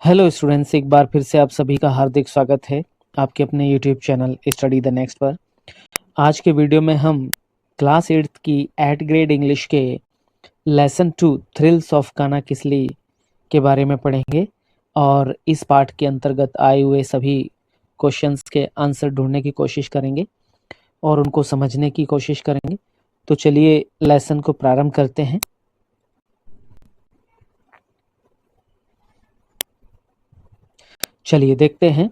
Hello students, एक बार फिर से आप सभी का हार्दिक स्वागत है आपके अपने YouTube channel study the next पर। आज के वीडियो में हम क्लास 8th की 8th ग्रेड इंग्लिश के लेसन 2 थ्रिल्स ऑफ काना किसली के बारे में पढ़ेंगे और इस पाठ के अंतर्गत आए हुए सभी क्वेश्चंस के आंसर ढूंढने की कोशिश करेंगे और उनको समझने की कोशिश करेंगे। तो चलिए लेसन को प्रारंभ करते हैं। चलिए देखते हैं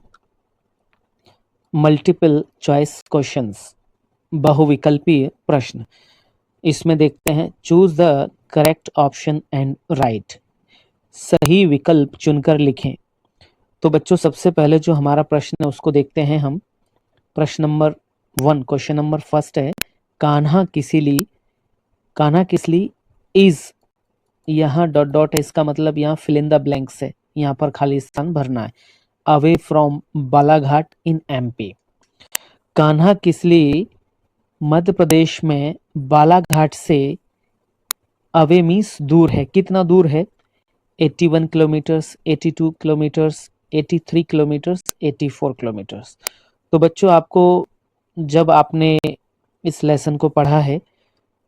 मल्टीपल चॉइस क्वेश्चंस, बहुविकल्पीय प्रश्न। इसमें देखते हैं choose the correct option and right, सही विकल्प चुनकर लिखें। तो बच्चों सबसे पहले जो हमारा प्रश्न है उसको देखते हैं हम। प्रश्न नंबर 1, क्वेश्चन नंबर फर्स्ट है कान्हा किसली इज, यहाँ डॉट डॉट है, इसका मतलब यहाँ फिल इन द ब्लैंक्स है, यहाँ पर खाली स्थान भरना है। Away from Balaghat in MP. Kanha Kisli Madhya Pradesh में बालाघाट से अवे मीन्स दूर है। कितना दूर है? 81 किलोमीटर्स, 82 किलोमीटर्स, 83 किलोमीटर्स, 84 किलोमीटर्स। तो बच्चों आपको जब आपने इस लेसन को पढ़ा है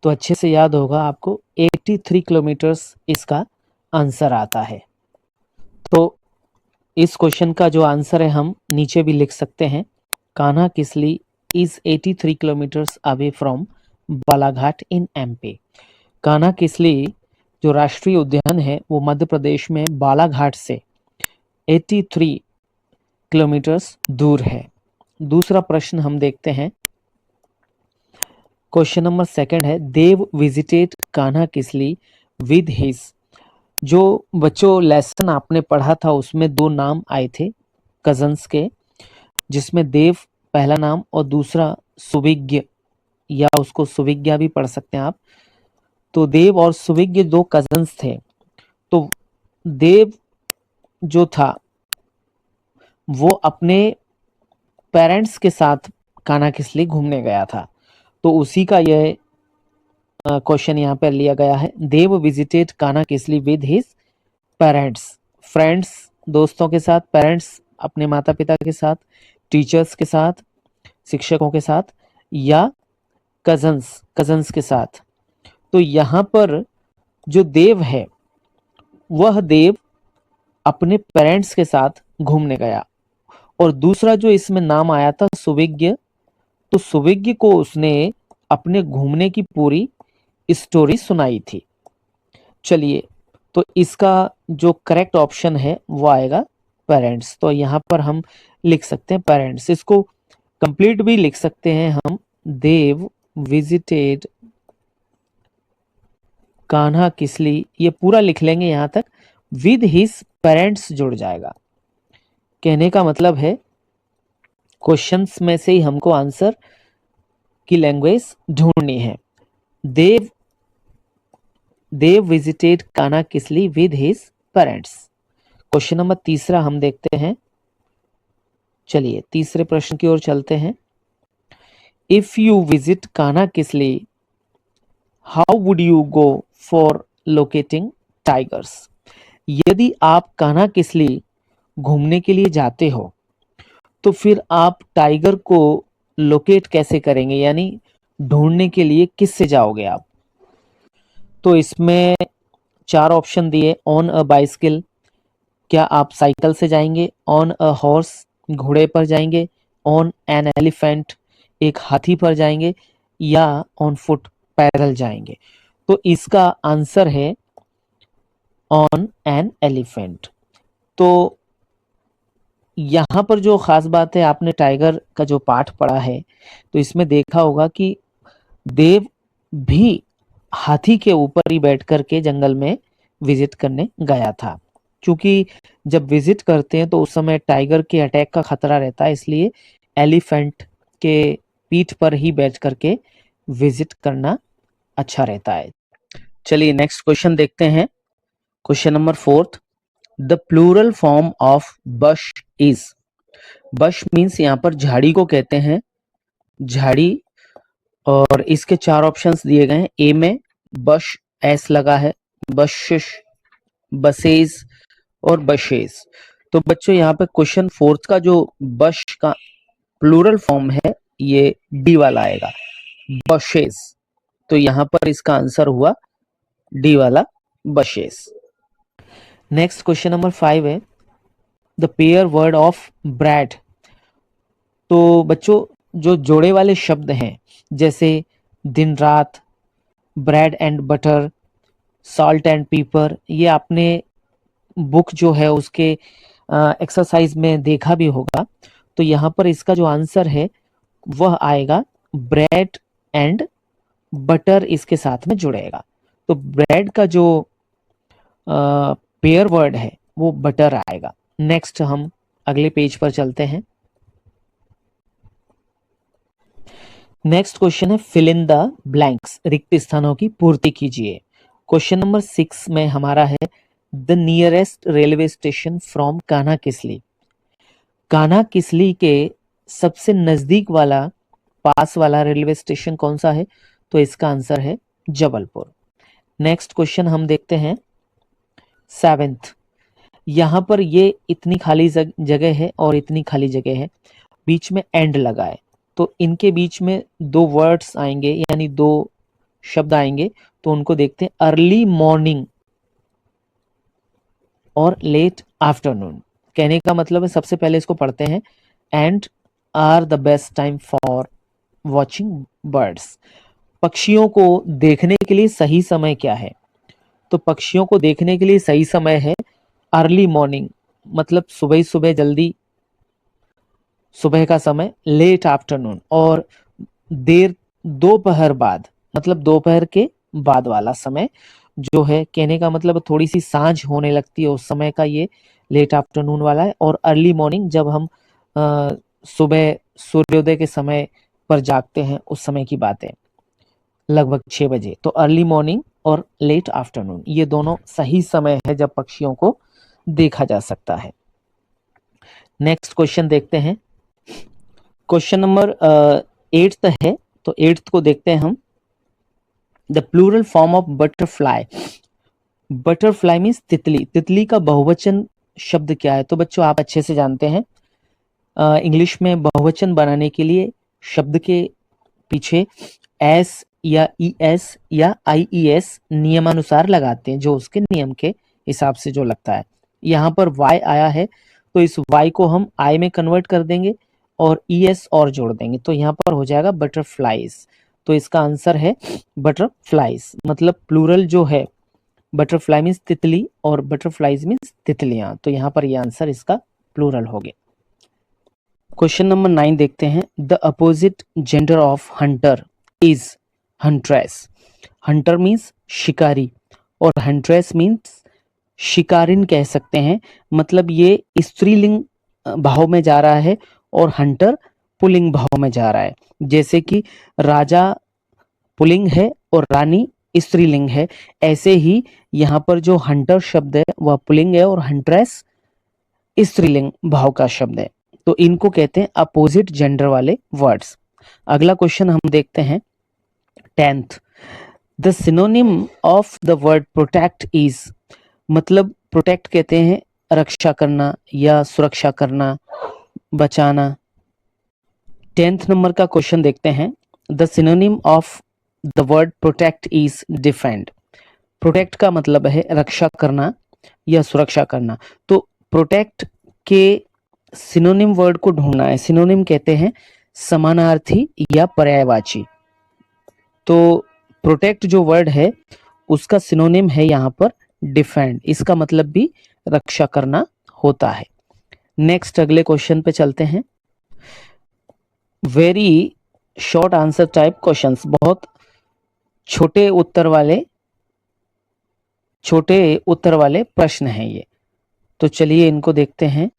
तो अच्छे से याद होगा, आपको 83 किलोमीटर्स इसका आंसर आता है। तो इस क्वेश्चन का जो आंसर है हम नीचे भी लिख सकते हैं। Kanha Kisli is 83 kilometres away from Balaghat in MP. Kanha Kisli जो राष्ट्रीय उद्यान है वो मध्य प्रदेश में बालाघाट से 83 किलोमीटर्स दूर है। दूसरा प्रश्न हम देखते हैं। क्वेश्चन नंबर सेकंड है Dev visited Kanha Kisli with his. जो बच्चों लेसन आपने पढ़ा था उसमें दो नाम आए थे कजन्स के, जिसमें देव पहला नाम और दूसरा सुविज्ञ, या उसको सुविज्ञा भी पढ़ सकते हैं आप। तो देव और सुविज्ञ दो कजन्स थे। तो देव जो था वो अपने पेरेंट्स के साथ कान्हा किसली घूमने गया था, तो उसी का यह क्वेश्चन यहाँ पर लिया गया है। Dev visited Kanha Kisli with his parents, friends दोस्तों के साथ, पेरेंट्स अपने माता पिता के साथ, टीचर्स के साथ, शिक्षकों के साथ, या कजन्स के साथ। तो यहाँ पर जो देव है वह देव अपने पेरेंट्स के साथ घूमने गया, और दूसरा जो इसमें नाम आया था सुविज्ञ, तो सुविज्ञ को उसने अपने घूमने की पूरी स्टोरी सुनाई थी। चलिए, तो इसका जो करेक्ट ऑप्शन है वो आएगा पेरेंट्स। तो यहाँ पर हम लिख सकते हैं पेरेंट्स। इसको कंप्लीट भी लिख सकते हैं हम, देव विजिटेड कान्हा किसली, ये पूरा लिख लेंगे यहाँ तक, विद हिज पेरेंट्स जुड़ जाएगा। कहने का मतलब है क्वेश्चंस में से ही हमको आंसर की लैंग्वेज ढूंढनी है। Dev visited Kanha Kisli with his parents. Question number तीसरा हम देखते हैं। चलिए तीसरे प्रश्न की ओर चलते हैं। If you visit Kanha Kisli how would you go for locating tigers. यदि आप कान्हा किसली घूमने के लिए जाते हो तो फिर आप टाइगर को लोकेट कैसे करेंगे, यानी ढूंढने के लिए किससे जाओगे आप। तो इसमें 4 ऑप्शन दिए। ऑन अ बाइसिकल, क्या आप साइकिल से जाएंगे? ऑन अ हॉर्स, घोड़े पर जाएंगे? ऑन एन एलिफेंट, एक हाथी पर जाएंगे? या ऑन फुट, पैदल जाएंगे? तो इसका आंसर है ऑन एन एलिफेंट। तो यहाँ पर जो खास बात है, आपने टाइगर का जो पाठ पढ़ा है तो इसमें देखा होगा कि देव भी हाथी के ऊपर ही बैठ करके जंगल में विजिट करने गया था, क्योंकि जब विजिट करते हैं तो उस समय टाइगर के अटैक का खतरा रहता है, इसलिए एलिफेंट के पीठ पर ही बैठ करके विजिट करना अच्छा रहता है। चलिए नेक्स्ट क्वेश्चन देखते हैं। Question number 4, the plural form of bush is. Bush means यहाँ पर झाड़ी को कहते हैं, झाड़ी। और इसके 4 ऑप्शंस दिए गए हैं। ए में बश एस लगा है, बशिश, बसेज और बशेज। तो बच्चों यहाँ पे क्वेश्चन फोर्थ का जो बश का प्लूरल फॉर्म है ये डी वाला आएगा, बशेस। तो यहाँ पर इसका आंसर हुआ डी वाला, बशेस। नेक्स्ट क्वेश्चन नंबर 5 है the pair word of bread. तो बच्चों जो जोड़े वाले शब्द हैं जैसे दिन रात, bread and butter, salt and paper, ये आपने बुक जो है उसके एक्सरसाइज में देखा भी होगा। तो यहाँ पर इसका जो आंसर है वह आएगा ब्रेड एंड बटर, इसके साथ में जुड़ेगा। तो ब्रेड का जो पेयर वर्ड है वो बटर आएगा। नेक्स्ट हम अगले पेज पर चलते हैं। नेक्स्ट क्वेश्चन है फिल इन द ब्लैंक्स, रिक्त स्थानों की पूर्ति कीजिए। क्वेश्चन नंबर 6 में हमारा है the nearest railway station from Kanhakisli. Kanhakisli के सबसे नजदीक वाला, पास वाला रेलवे स्टेशन कौन सा है? तो इसका आंसर है जबलपुर। नेक्स्ट क्वेश्चन हम देखते हैं 7th। यहां पर ये इतनी खाली जगह है और इतनी खाली जगह है, बीच में एंड लगा है, तो इनके बीच में दो वर्ड्स आएंगे, यानी दो शब्द आएंगे। तो उनको देखते हैं, अर्ली मॉर्निंग और लेट आफ्टरनून। कहने का मतलब है, सबसे पहले इसको पढ़ते हैं, and are the best time for watching birds. पक्षियों को देखने के लिए सही समय क्या है? तो पक्षियों को देखने के लिए सही समय है अर्ली मॉर्निंग, मतलब सुबह सुबह जल्दी, सुबह का समय, लेट आफ्टरनून, और देर दोपहर बाद, मतलब दोपहर के बाद वाला समय जो है, कहने का मतलब थोड़ी सी सांझ होने लगती है उस समय का, ये लेट आफ्टरनून वाला है। और अर्ली मॉर्निंग जब हम सुबह सूर्योदय के समय पर जागते हैं उस समय की बात है, लगभग 6 बजे। तो अर्ली मॉर्निंग और लेट आफ्टरनून ये दोनों सही समय है जब पक्षियों को देखा जा सकता है। नेक्स्ट क्वेश्चन देखते हैं, क्वेश्चन नंबर 8th है, तो 8th को देखते हैं हम। The plural form of butterfly. Butterfly means तितली। तितली का बहुवचन शब्द क्या है? तो बच्चों आप अच्छे से जानते हैं, इंग्लिश में बहुवचन बनाने के लिए शब्द के पीछे एस या ई एस या आई ई एस नियमानुसार लगाते हैं, जो उसके नियम के हिसाब से जो लगता है। यहाँ पर वाई आया है, तो इस वाई को हम आई में कन्वर्ट कर देंगे और ई एस और जोड़ देंगे, तो यहाँ पर हो जाएगा बटरफ्लाइज। तो इसका आंसर है बटरफ्लाइज, मतलब प्लूरल जो है, बटरफ्लाई मीन्स तितली और बटरफ्लाइज मीन्स तितलियां। तो यहाँ पर यह आंसर इसका प्लूरल हो गया। क्वेश्चन नंबर 9 देखते हैं, the opposite gender of Hunter is huntress. Hunter means शिकारी और हंट्रेस मीन्स शिकारिन कह सकते हैं, मतलब ये स्त्रीलिंग भाव में जा रहा है और हंटर पुल्लिंग भाव में जा रहा है। जैसे कि राजा पुल्लिंग है और रानी स्त्रीलिंग है, ऐसे ही यहाँ पर जो हंटर शब्द है वह पुल्लिंग है और हंट्रेस स्त्रीलिंग भाव का शब्द है। तो इनको कहते हैं अपोजिट जेंडर वाले वर्ड्स। अगला क्वेश्चन हम देखते हैं 10th। The synonym of the word protect is, मतलब प्रोटेक्ट कहते हैं रक्षा करना या सुरक्षा करना, बचाना। 10th नंबर का क्वेश्चन देखते हैं, the synonym of the word protect is defend. Protect का मतलब है रक्षा करना या सुरक्षा करना। तो प्रोटेक्ट के सिनोनिम वर्ड को ढूंढना है। सिनोनिम कहते हैं समानार्थी या पर्यायवाची। तो प्रोटेक्ट जो वर्ड है उसका सिनोनिम है यहाँ पर डिफेंड, इसका मतलब भी रक्षा करना होता है। नेक्स्ट अगले क्वेश्चन पे चलते हैं, very short answer type questions, बहुत छोटे उत्तर वाले प्रश्न हैं ये। तो चलिए इनको देखते हैं।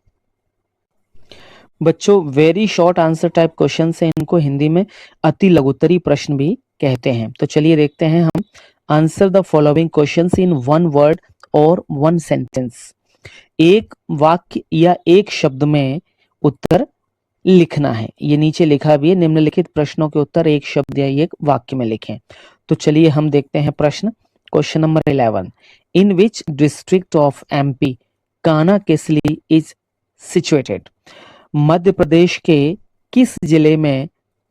बच्चों very short answer type question से इनको हिंदी में अति लघुत्तरी प्रश्न भी कहते हैं। तो चलिए देखते हैं हम, answer the following questions in one word और वन सेंटेंस। एक वाक्य या एक शब्द में उत्तर लिखना है। ये नीचे लिखा भी है, निम्नलिखित प्रश्नों के उत्तर एक शब्द या एक वाक्य में लिखें। तो चलिए हम देखते हैं प्रश्न। Question number 11, in which district of MP Kanhakisli is situated. Madhya Pradesh के किस जिले में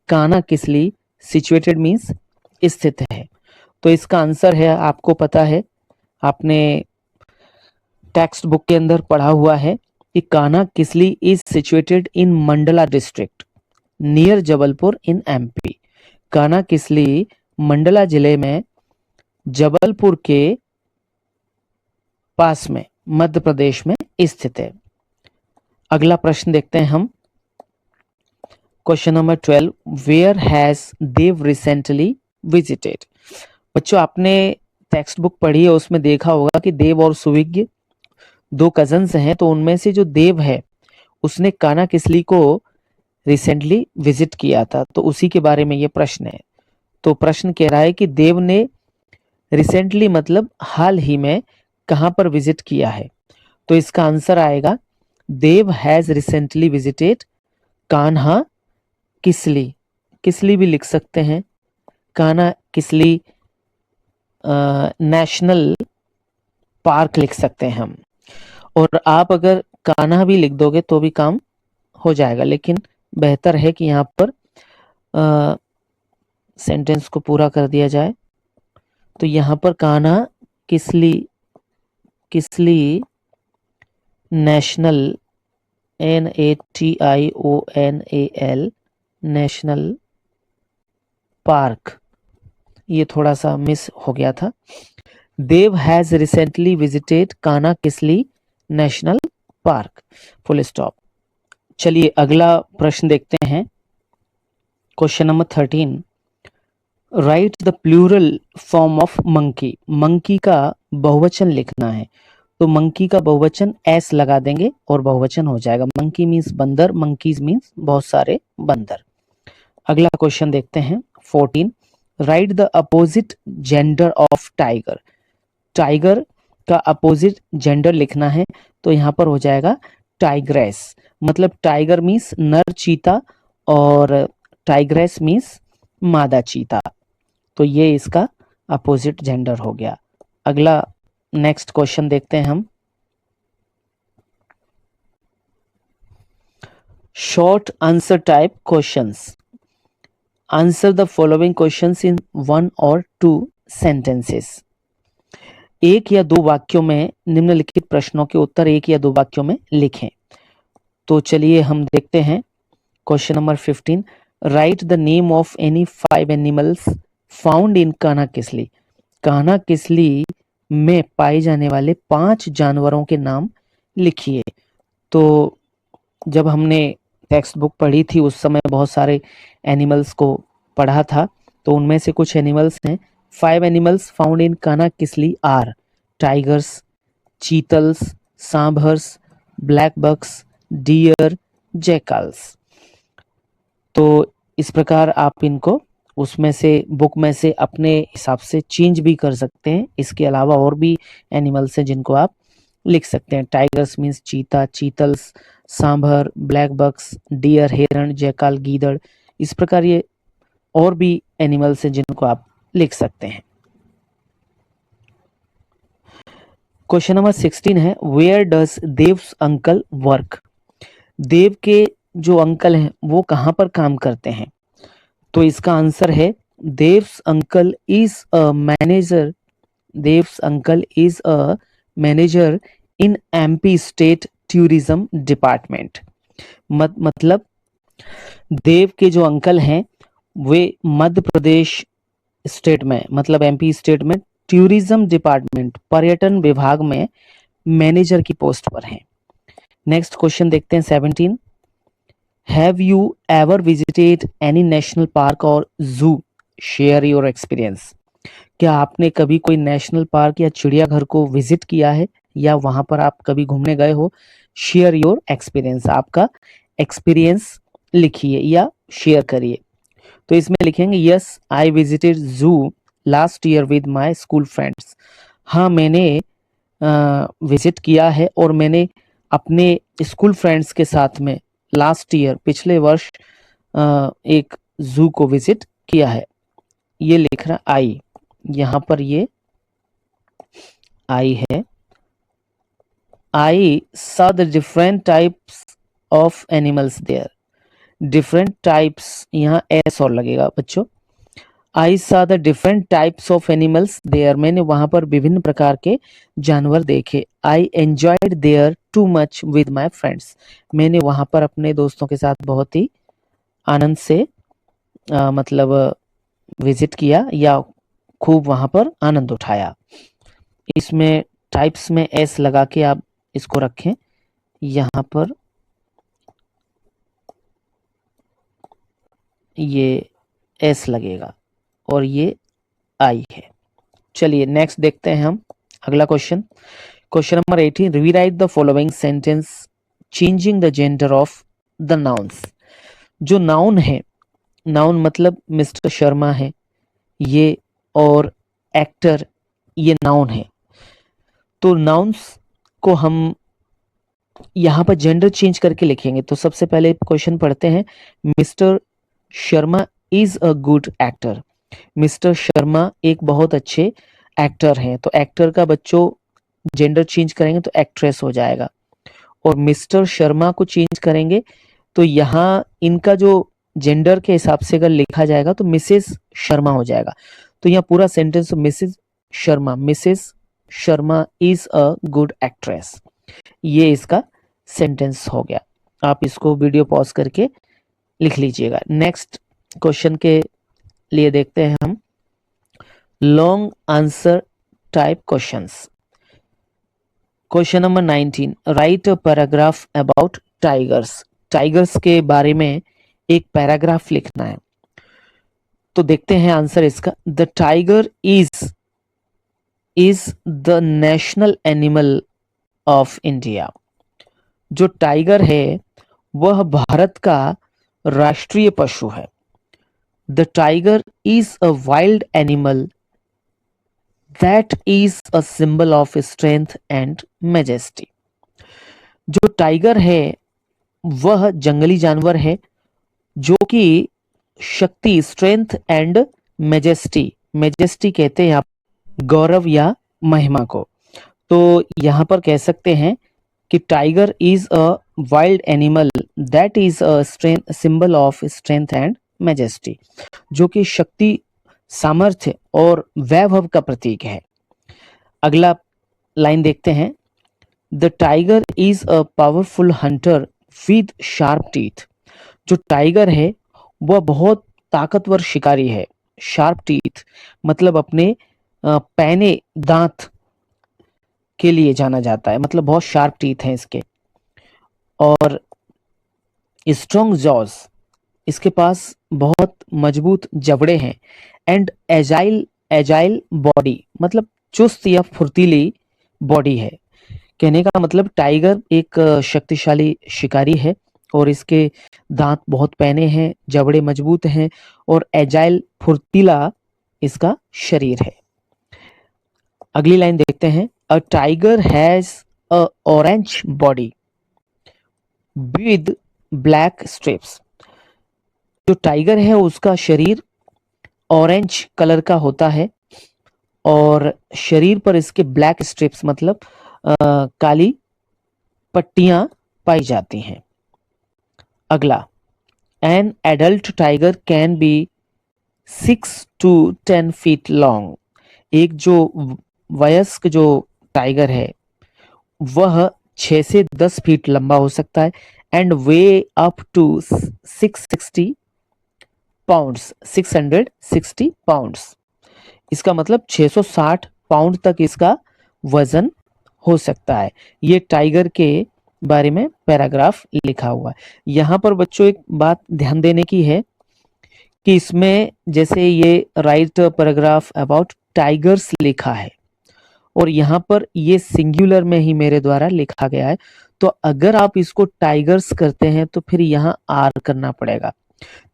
कान्हा किसली सिचुएटेड मीन्स स्थित है? तो इसका आंसर है, आपको पता है, आपने टेक्स्ट बुक के अंदर पढ़ा हुआ है कि Kanha Kisli is situated in Mandla district near Jabalpur in MP. Kanha Kisli Mandla जिले में जबलपुर के पास में मध्य प्रदेश में स्थित है। अगला प्रश्न देखते हैं हम, question number 12, where has Dev recently visited? बच्चों, आपने टेक्स्ट बुक पढ़ी है, उसमें देखा होगा कि देव और सुविज्ञ दो कजन्स हैं, तो उनमें से जो देव है उसने कान्हा किसली को रिसेंटली विजिट किया था, तो उसी के बारे में ये प्रश्न है। तो प्रश्न कह रहा है कि देव ने रिसेंटली मतलब हाल ही में कहां पर विजिट किया है? तो इसका आंसर आएगा, Dev has recently visited Kanha Kisli. Kisli भी लिख सकते हैं, कान्हा किसली नेशनल पार्क लिख सकते हैं हम। और आप अगर कान्हा भी लिख दोगे तो भी काम हो जाएगा, लेकिन बेहतर है कि यहाँ पर सेंटेंस को पूरा कर दिया जाए। तो यहाँ पर Kanha Kisli national NATIONAL national park, ये थोड़ा सा मिस हो गया था। Dev has recently visited Kanha Kisli national park, full stop. चलिए अगला प्रश्न देखते हैं, question number 13, write the plural form of monkey. Monkey का बहुवचन लिखना है, तो मंकी का बहुवचन एस लगा देंगे और बहुवचन हो जाएगा। मंकी मीन्स बंदर, मंकीज मीन्स बहुत सारे बंदर। अगला क्वेश्चन देखते हैं 14, right the opposite gender of tiger. Tiger का अपोजिट जेंडर लिखना है, तो यहाँ पर हो जाएगा टाइग्रेस। मतलब टाइगर मीन्स नर चीता और टाइग्रेस मीन्स मादा चीता, तो ये इसका अपोजिट जेंडर हो गया। अगला नेक्स्ट क्वेश्चन देखते हैं हम, short answer type questions. Answer the following questions in 1 or 2 sentences. एक या दो वाक्यों में निम्नलिखित प्रश्नों के उत्तर एक या दो वाक्यों में लिखें। तो चलिए हम देखते हैं question number 15, right the name of any 5 animals found in Kanha Kisli. Kanha Kisli में पाए जाने वाले 5 जानवरों के नाम लिखिए। तो जब हमने टेक्स्ट बुक पढ़ी थी उस समय बहुत सारे एनिमल्स को पढ़ा था, तो उनमें से कुछ एनिमल्स हैं। 5 animals found in Kanha Kisli are tigers, chitals, sambars, black bucks, deer, jackals. तो इस प्रकार आप इनको उसमें से बुक में से अपने हिसाब से चेंज भी कर सकते हैं। इसके अलावा और भी एनिमल्स हैं जिनको आप लिख सकते हैं। टाइगर्स मीन्स चीता, चीतल्स, सांभर, ब्लैक बक्स, डियर हिरण, जैकाल गीदड़। इस प्रकार ये और भी एनिमल्स हैं जिनको आप लिख सकते हैं। क्वेश्चन नंबर 16 है, where does Dev's uncle work. Dev के जो अंकल हैं वो कहां पर काम करते हैं? तो इसका आंसर है, Dev's uncle is a manager. Dev's uncle is a manager in MP state tourism department. मतलब देव के जो अंकल हैं वे मध्य प्रदेश स्टेट में मतलब एमपी स्टेट में टूरिज्म डिपार्टमेंट पर्यटन विभाग में मैनेजर की पोस्ट पर हैं। नेक्स्ट क्वेश्चन देखते हैं 17, have you ever visited any national park और जू, शेयर योर एक्सपीरियंस। क्या आपने कभी कोई नेशनल पार्क या चिड़ियाघर को विजिट किया है या वहां पर आप कभी घूमने गए हो? शेयर योर एक्सपीरियंस, आपका एक्सपीरियंस लिखिए या शेयर करिए। तो इसमें लिखेंगे, यस आई विजिटेड जू last year with my school friends. हाँ, मैंने विजिट किया है और मैंने अपने स्कूल फ्रेंड्स के साथ में लास्ट ईयर पिछले वर्ष एक जू को विजिट किया है। ये लिख रहा आई, यहाँ पर ये आई है, I saw the different types of animals there. Different types, यहाँ s और लगेगा बच्चों. I saw the different types of animals there. मैंने वहां पर विभिन्न प्रकार के जानवर देखे. I enjoyed there too much with my friends. मैंने वहां पर अपने दोस्तों के साथ बहुत ही आनंद से मतलब विजिट किया या खूब वहां पर आनंद उठाया. इसमें टाइप्स में एस लगा के आप इसको रखें. यहां पर ये एस लगेगा और ये आई है. चलिए नेक्स्ट देखते हैं हम अगला question. Question number 18. Rewrite the following sentence changing the gender of the nouns. जो नाउन है, नाउन मतलब मिस्टर शर्मा है ये, और एक्टर ये नाउन है. तो नाउन्स को हम यहां पर जेंडर चेंज करके लिखेंगे. तो सबसे पहले क्वेश्चन पढ़ते हैं. Mister Sharma is a good actor. Mister Sharma एक बहुत अच्छे एक्टर हैं. तो एक्टर का बच्चों जेंडर चेंज करेंगे तो एक्ट्रेस हो जाएगा. और मिस्टर शर्मा को चेंज करेंगे तो यहाँ इनका जो जेंडर के हिसाब से अगर लिखा जाएगा तो मिसेस शर्मा हो जाएगा. तो यहाँ पूरा sentence Mrs Sharma is a good actress, ये इसका सेंटेंस हो गया. आप इसको वीडियो पॉज करके लिख लीजिएगा. नेक्स्ट क्वेश्चन के लिए देखते हैं हम long answer type questions. Question number 19. Right a paragraph about tigers. Tigers के बारे में एक पैराग्राफ लिखना है. तो देखते हैं आंसर इसका. The tiger is the national animal of India. जो टाइगर है वह भारत का राष्ट्रीय पशु है. The tiger is a wild animal that is a symbol of strength and majesty. जो टाइगर है वह जंगली जानवर है जो कि शक्ति, स्ट्रेंथ एंड मैजेस्टी कहते हैं आप गौरव या महिमा को. तो यहां पर कह सकते हैं कि tiger is a wild animal that is a symbol of strength and majesty, जो कि शक्ति, सामर्थ्य और वैभव का प्रतीक है. अगला लाइन देखते हैं. The tiger is a powerful Hunter with sharp teeth. जो टाइगर है वह बहुत ताकतवर शिकारी है. शार्प टीथ मतलब अपने पैने दांत के लिए जाना जाता है, मतलब बहुत शार्प टीथ हैं इसके. और स्ट्रॉन्ग जॉज, इसके पास बहुत मजबूत जबड़े हैं. एंड एजाइल बॉडी मतलब चुस्त या फुर्तीली बॉडी है. कहने का मतलब टाइगर एक शक्तिशाली शिकारी है और इसके दांत बहुत पैने हैं, जबड़े मजबूत हैं और एजाइल फुर्तीला इसका शरीर है. अगली लाइन देखते हैं. A tiger has a orange body with black strips. जो टाइगर है उसका शरीर ऑरेंज कलर का होता है और शरीर पर इसके ब्लैक स्ट्रिप्स मतलब काली पट्टियां पाई जाती हैं. अगला. An adult tiger can be 6 to 10 feet long. एक जो वयस्क जो टाइगर है वह 6 से 10 फीट लंबा हो सकता है. And weigh up to 660 pounds. 660 pounds इसका मतलब 660 पाउंड तक इसका वजन हो सकता है. ये टाइगर के बारे में पैराग्राफ लिखा हुआ है. यहाँ पर बच्चों एक बात ध्यान देने की है कि इसमें जैसे ये राइट पैराग्राफ अबाउट टाइगर्स लिखा है और यहाँ पर ये सिंगुलर में ही मेरे द्वारा लिखा गया है. तो अगर आप इसको टाइगर्स करते हैं तो फिर यहाँ आर करना पड़ेगा.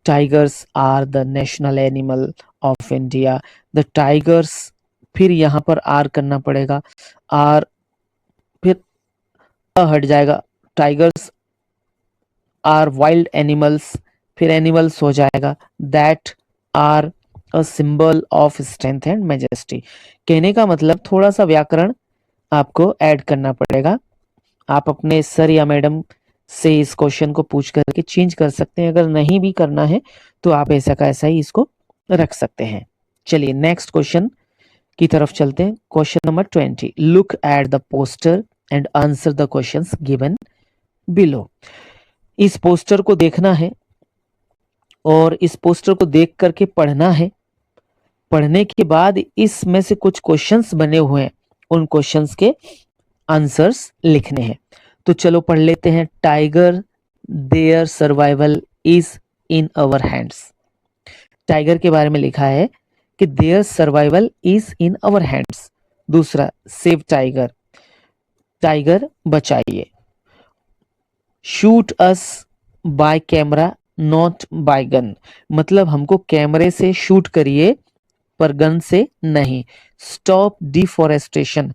Tigers are the national animal of India. The tigers, फिर यहाँ पर आर करना पड़ेगा. आर फिर हट जाएगा. टाइगर्स आर वाइल्ड एनिमल्स, फिर एनिमल्स हो जाएगा. That are a symbol of strength and majesty. कहने का मतलब थोड़ा सा व्याकरण आपको ऐड करना पड़ेगा. आप अपने सर या मैडम से इस क्वेश्चन को पूछ करके चेंज कर सकते हैं। अगर नहीं भी करना है तो आप ऐसा का ऐसा ही इसको रख सकते हैं। चलिए नेक्स्ट क्वेश्चन की तरफ चलते हैं। Question number 20, look at the poster and answer the questions given below. इस पोस्टर को देखना है और इस पोस्टर को देख करके पढ़ना है। पढ़ने के बाद इसमें से कुछ क्वेश्चंस बने हुए हैं, उन क्वेश्चंस के आंसर्स लिखने हैं। तो चलो पढ़ लेते हैं। Tiger, their survival is in our hands. Tiger के बारे में लिखा है कि their survival is in our hands. दूसरा, सेव टाइगर, टाइगर बचाइए। Shoot us by camera not by gun, मतलब हमको कैमरे से शूट करिए पर गन से नहीं। स्टॉप डिफॉरेस्टेशन,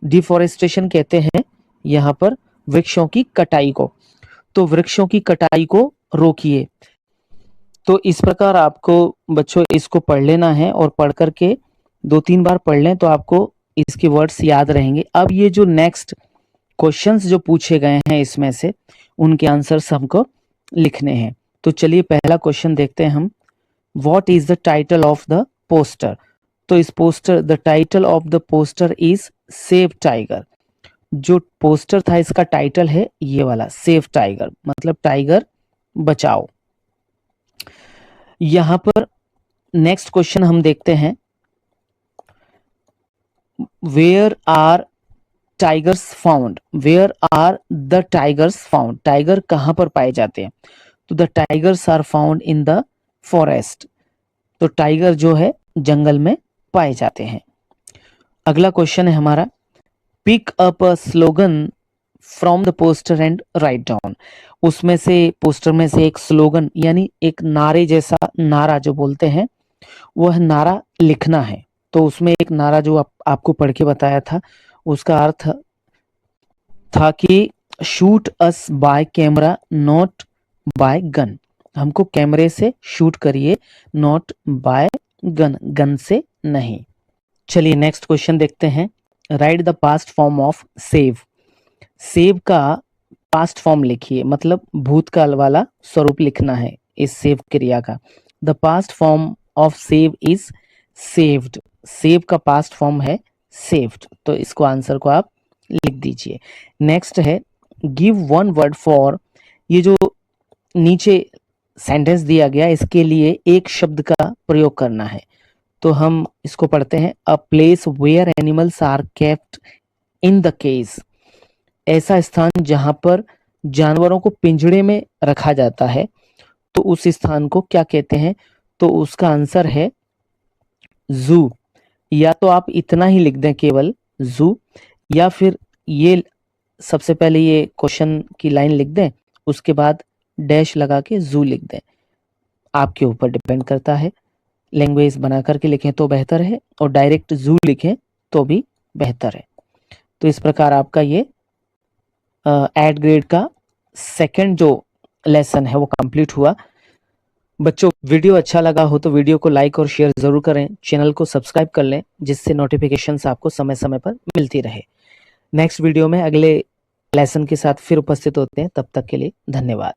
डिफॉरेस्टेशन कहते हैं यहाँ पर वृक्षों की कटाई को, तो वृक्षों की कटाई को रोकिए। तो इस प्रकार आपको बच्चों इसको पढ़ लेना है और पढ़ करके 2-3 बार पढ़ लें तो आपको इसके वर्ड्स याद रहेंगे। अब ये जो नेक्स्ट क्वेश्चंस जो पूछे गए हैं इसमें से उनके आंसर्स हमको लिखने हैं। तो चलिए पहला क्वेश्चन देखते हैं हम। What is the title of the poster? तो इस poster, the title of the poster is save tiger. जो पोस्टर था इसका टाइटल है ये वाला, सेव टाइगर, मतलब टाइगर बचाओ। यहां पर नेक्स्ट क्वेश्चन हम देखते हैं, where are tigers found? Where are the tigers found? Tiger कहां पर पाए जाते हैं? तो the tigers are found in the forest. तो टाइगर जो है जंगल में पाए जाते हैं। अगला क्वेश्चन है हमारा, pick up a slogan from the poster and write down. उसमें से, पोस्टर में से एक स्लोगन यानी एक नारे जैसा नारा जो बोलते हैं वह नारा लिखना है। तो उसमें एक नारा जो आपको पढ़ के बताया था उसका अर्थ था कि shoot us by camera not by gun, हमको कैमरे से शूट करिए, नॉट बाय गन, गन से नहीं। चलिए नेक्स्ट क्वेश्चन देखते हैं। Right the past form of save. Save का पास्ट फॉर्म लिखिए, मतलब भूतकाल वाला स्वरूप लिखना है इस सेव क्रिया का। The past form of save is saved. Save का पास्ट फॉर्म है सेव्ड, तो इसको आंसर को आप लिख दीजिए। नेक्स्ट है, गिव वन वर्ड फॉर। ये जो नीचे सेंटेंस दिया गया इसके लिए एक शब्द का प्रयोग करना है। तो हम इसको पढ़ते हैं, a place where animals are kept in the cage. ऐसा स्थान जहां पर जानवरों को पिंजड़े में रखा जाता है, तो उस स्थान को क्या कहते हैं? तो उसका आंसर है जू। या तो आप इतना ही लिख दें केवल जू, या फिर ये सबसे पहले ये क्वेश्चन की लाइन लिख दें, उसके बाद डैश लगा के जू लिख दें। आपके ऊपर डिपेंड करता है, लैंग्वेज बना करके लिखें तो बेहतर है और डायरेक्ट जू लिखें तो भी बेहतर है। तो इस प्रकार आपका ये 8th ग्रेड का सेकंड जो लेसन है वो कंप्लीट हुआ। बच्चों वीडियो अच्छा लगा हो तो वीडियो को लाइक और शेयर जरूर करें, चैनल को सब्सक्राइब कर लें जिससे नोटिफिकेशंस आपको समय समय पर मिलती रहे। नेक्स्ट वीडियो में अगले लेसन के साथ फिर उपस्थित होते हैं, तब तक के लिए धन्यवाद।